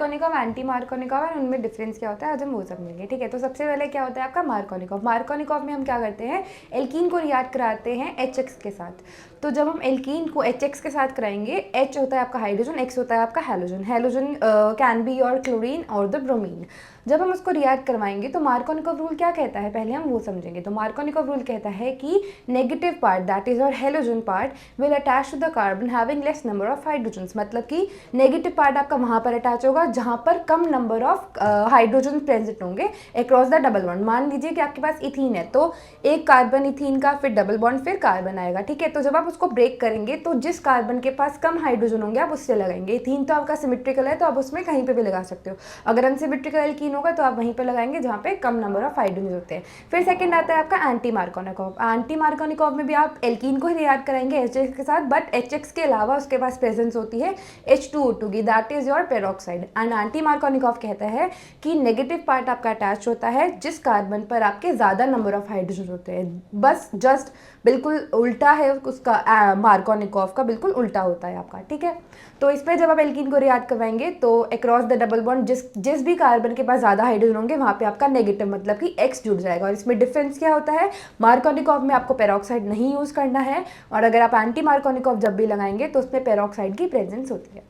Markovnikov, anti Markovnikov है, उनमें difference क्या होता है आज हम वो समझेंगे। ठीक है, तो सबसे पहले क्या होता है आपका मार्कोनिकॉफ। मार्कोनिकॉफ में हम क्या करते हैं, एल्कीन को रिएक्ट कराते हैं HX के साथ। तो जब हम एल्कीन को HX के साथ कराएंगे, H होता है आपका हाइड्रोजन, X होता है आपका halogen. Halogen can be your chlorine और द ब्रोमीन। जब हम उसको रिएक्ट करवाएंगे तो मार्कोनिकॉफ रूल क्या कहता है, पहले हम वो समझेंगे। तो मार्कोनिकॉफ रूल कहता है कि negative part that is your halogen part will attach to the carbon having less number of hydrogens. मतलब कि नेगेटिव पार्ट आपका वहाँ पर अटैच होगा जहाँ पर कम नंबर ऑफ हाइड्रोजन प्रेजेंट होंगे अक्रॉस द डबल बॉन्ड। मान लीजिए कि आपके पास इथीन है, तो एक कार्बन इथीन का, फिर डबल बॉन्ड, फिर कार्बन आएगा। ठीक है, तो जब आप उसको ब्रेक करेंगे तो जिस कार्बन के पास कम हाइड्रोजन होंगे आप उससे लगाएंगे। इथीन तो आपका सिमेट्रिकल है तो आप उसमें कहीं पे भी लगा सकते हो। अगर अनसिमेट्रिकल एल्कीन होगा तो आप वहीं पे लगाएंगे जहाँ पे कम नंबर ऑफ हाइड्रोजन होते हैं। फिर सेकंड आता है आपका एंटी मार्कोनिकॉफ। एंटी मार्कोनिकॉफ में भी आप एल्कीन को ही रिएक्ट कराएंगे HX के साथ, बट HX के अलावा उसके पास प्रेजेंस होती है H2O2 की, that is your peroxide. And anti Markovnikov कहता है कि नेगेटिव पार्ट आपका अटैच होता है जिस कार्बन पर आपके ज़्यादा नंबर ऑफ हाइड्रोजन होते हैं। बस जस्ट बिल्कुल उल्टा है उसका, मार्कोनिकॉफ का बिल्कुल उल्टा होता है आपका। ठीक है, तो इसमें जब आप एल्कीन को रिएक्ट करवाएंगे तो अक्रॉस द डबल बॉन्ड जिस भी कार्बन के पास ज़्यादा हाइड्रोजन होंगे वहाँ पे आपका नेगेटिव मतलब कि X जुड़ जाएगा। और इसमें डिफरेंस क्या होता है, मार्कोनिकॉफ में आपको पेरोक्साइड नहीं यूज़ करना है, और अगर आप एंटी मार्कोनिकॉफ जब भी लगाएंगे तो उसमें पेरोक्साइड की प्रेजेंस होती है।